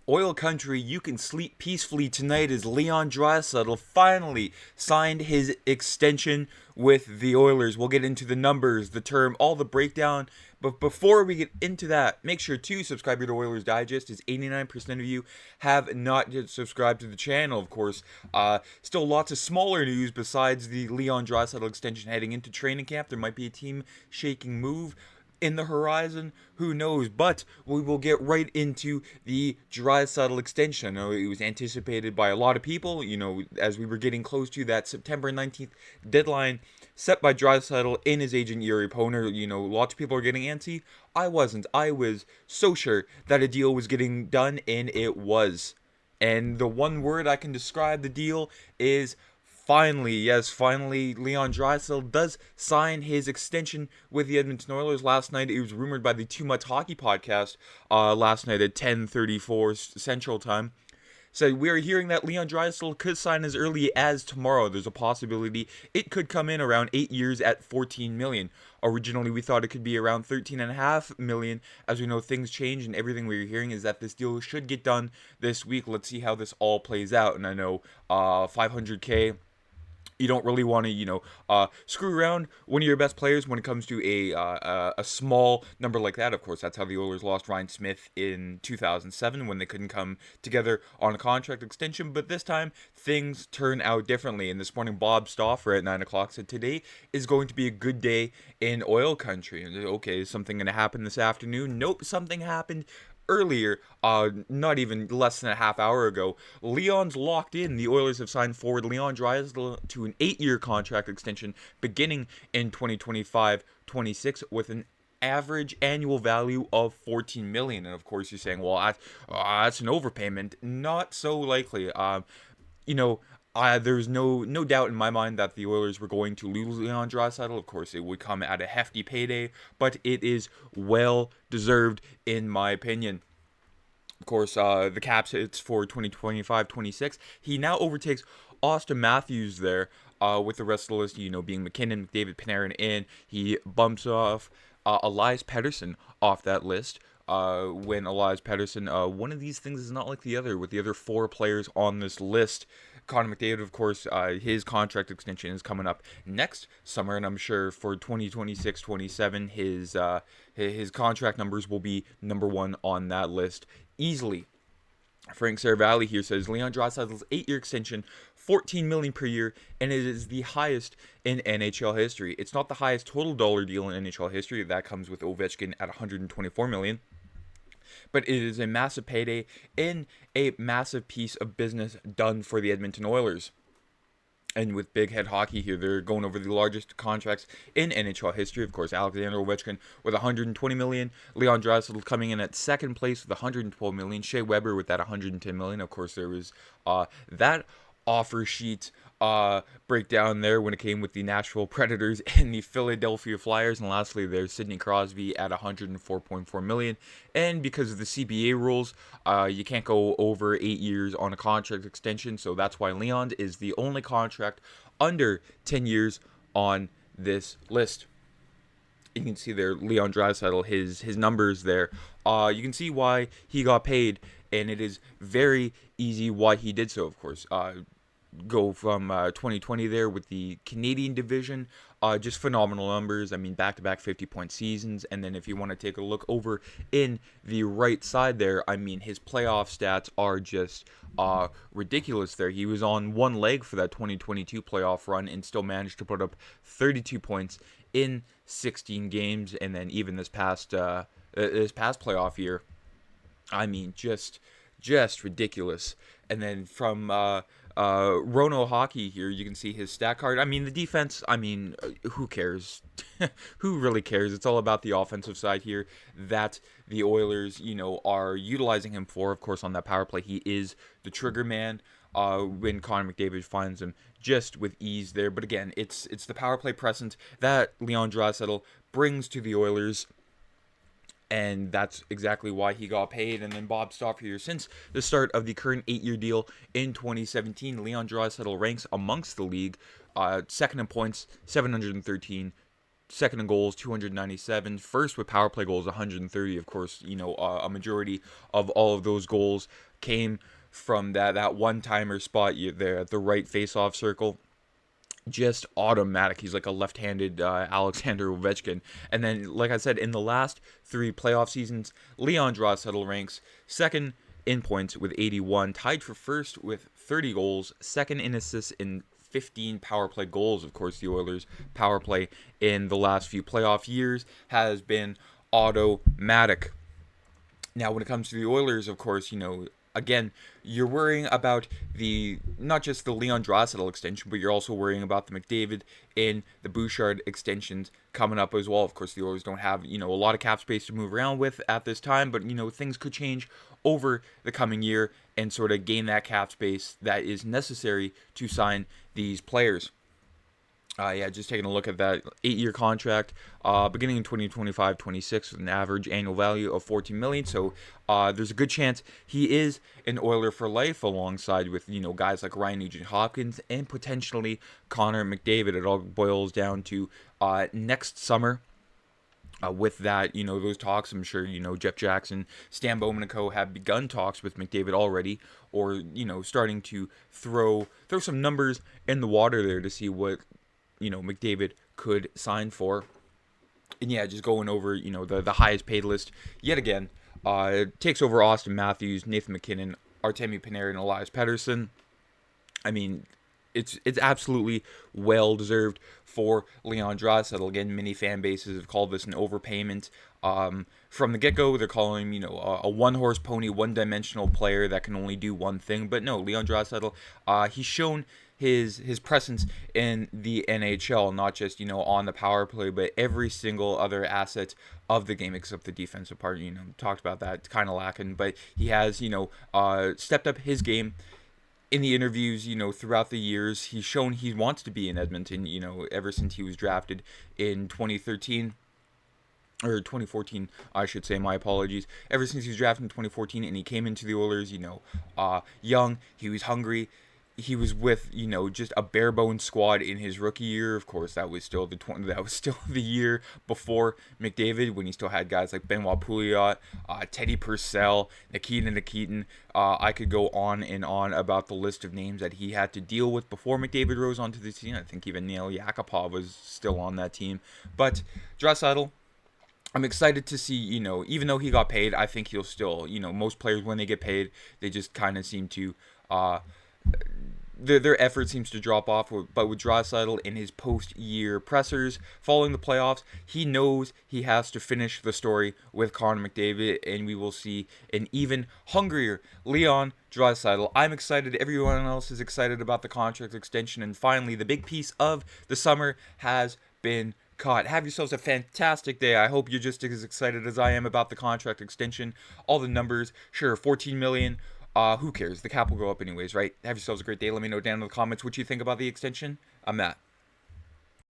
Oil Country, you can sleep peacefully tonight as Leon Draisaitl finally signed his extension with the Oilers. We'll get into the numbers, the term, all the breakdown. But before we get into that, make sure to subscribe to Oilers Digest, as 89% of you have not yet subscribed to the channel, of course. Still lots of smaller news besides the Leon Draisaitl extension heading into training camp. There might be a team-shaking move in the horizon, who knows? But we will get right into the Draisaitl extension. I know it was anticipated by a lot of people, as we were getting close to that September 19th deadline set by Draisaitl in his agent Yuri Poner. Lots of people are getting antsy. I wasn't. I was so sure that a deal was getting done, and it was. And the one word I can describe the deal is finally. Yes, finally, Leon Draisaitl does sign his extension with the Edmonton Oilers. Last night, it was rumored by the Too Much Hockey podcast last night at 10:34 Central Time. So we are hearing that Leon Draisaitl could sign as early as tomorrow. There's a possibility it could come in around 8 years at $14 million. Originally, we thought it could be around $13.5 million. As we know, things change, and everything we're hearing is that this deal should get done this week. Let's see how this all plays out. And I know $500K, you don't really want to, screw around one of your best players when it comes to a small number like that. Of course, that's how the Oilers lost Ryan Smith in 2007 when they couldn't come together on a contract extension. But this time, things turn out differently. And this morning, Bob Stauffer at 9 o'clock said today is going to be a good day in oil country. And okay, is something going to happen this afternoon? Nope, something happened earlier, not even less than a half hour ago. Leon's locked in. The Oilers have signed forward Leon Draisaitl to an 8-year contract extension beginning in 2025-26 with an average annual value of $14 million. And of course, you're saying, well, that's an overpayment. Not so likely. There's no doubt in my mind that the Oilers were going to lose Leon Draisaitl. Of course, it would come at a hefty payday, but it is well deserved in my opinion. Of course, the cap hits for 2025-26. He now overtakes Austin Matthews there with the rest of the list, being McKinnon, McDavid, Panarin in. He bumps off Elias Pettersson off that list. When Elias Pettersson, one of these things is not like the other, with the other 4 players on this list. Connor McDavid, of course, his contract extension is coming up next summer, and I'm sure for 2026-27, his contract numbers will be number 1 on that list easily. Frank Saravalli here says Leon Draisaitl's 8-year extension, $14 million per year, and it is the highest in NHL history. It's not the highest total dollar deal in NHL history. That comes with Ovechkin at $124 million. But it is a massive payday and a massive piece of business done for the Edmonton Oilers. And with Big Head Hockey here, they're going over the largest contracts in NHL history. Of course, Alexander Ovechkin with $120 million. Leon Draisaitl coming in at second place with $112 million. Shea Weber with that $110 million. Of course, there was that offer sheet breakdown there when it came with the Nashville Predators and the Philadelphia Flyers. And lastly, there's Sidney Crosby at $104.4 million. And because of the CBA rules, you can't go over 8 years on a contract extension. So that's why Leon is the only contract under 10 years on this list. You can see there, Leon Draisaitl, his numbers there. You can see why he got paid, and it is very easy why he did so, of course. Go from 2020 there with the Canadian division, just phenomenal numbers. I mean, back-to-back 50-point seasons. And then if you want to take a look over in the right side there, I mean, his playoff stats are just ridiculous there. He was on one leg for that 2022 playoff run and still managed to put up 32 points in 16 games. And then even this past playoff year, I mean, just ridiculous. And then from Rono Hockey here, you can see his stat card. I mean, the defense, who cares? Who really cares? It's all about the offensive side here that the Oilers, are utilizing him for. Of course, on that power play, he is the trigger man when Connor McDavid finds him just with ease there. But again, it's the power play presence that Leon Draisaitl brings to the Oilers. And that's exactly why he got paid. And then Bob Stauffer here, since the start of the current 8-year deal in 2017, Leon Draisaitl ranks amongst the league second in points, 713, second in goals, 297. First with power play goals, 130. Of course, a majority of all of those goals came from that one-timer spot there at the right face-off circle. Just automatic. He's like a left-handed Alexander Ovechkin. And then, like I said, in the last 3 playoff seasons, Leon Draisaitl ranks second in points with 81, tied for first with 30 goals, second in assists in 15 power play goals. Of course, the Oilers' power play in the last few playoff years has been automatic. Now, when it comes to the Oilers, of course, again, you're worrying about not just the Leon Draisaitl extension, but you're also worrying about the McDavid and the Bouchard extensions coming up as well. Of course, the Oilers don't have, a lot of cap space to move around with at this time, but, things could change over the coming year and sort of gain that cap space that is necessary to sign these players. Just taking a look at that 8-year contract, beginning in 2025-26 with an average annual value of $14 million. So there's a good chance he is an Oiler for life, alongside with guys like Ryan Nugent-Hopkins and potentially Connor McDavid. It all boils down to next summer. With that, those talks, I'm sure, Jeff Jackson, Stan Bowman and co. have begun talks with McDavid already, or, starting to throw some numbers in the water there to see what, McDavid could sign for. And just going over, the highest paid list yet again. Takes over Austin Matthews, Nathan McKinnon, Artemi Panarin, and Elias Pettersson. I mean, it's absolutely well deserved for Leon Draisaitl. Again, many fan bases have called this an overpayment. From the get-go, they're calling him, a one-horse pony, one-dimensional player that can only do one thing. But no, Leon Draisaitl, he's shown his presence in the NHL, not just, on the power play, but every single other asset of the game except the defensive part. Talked about that. It's kind of lacking, but he has, stepped up his game in the interviews, throughout the years. He's shown he wants to be in Edmonton, ever since he was drafted in 2013. Or 2014, I should say, my apologies. Ever since he was drafted in 2014 and he came into the Oilers, young, he was hungry. He was with, just a bare bones squad in his rookie year. Of course, that was still the year before McDavid, when he still had guys like Benoit Pouliot, Teddy Purcell, Nikita Nikitin. I could go on and on about the list of names that he had to deal with before McDavid rose onto the team. I think even Neil Yakupov was still on that team. But Draisaitl, I'm excited to see, even though he got paid, I think he'll still, most players, when they get paid, they just kind of seem to, their effort seems to drop off. But with Draisaitl in his post-year pressers following the playoffs, he knows he has to finish the story with Connor McDavid, and we will see an even hungrier Leon Draisaitl. I'm excited. Everyone else is excited about the contract extension. And finally, the big piece of the summer has been caught. Have yourselves a fantastic day. I hope you're just as excited as I am about the contract extension. All the numbers, sure, $14 million. Who cares? The cap will go up anyways, right? Have yourselves a great day. Let me know down in the comments what you think about the extension. I'm Matt.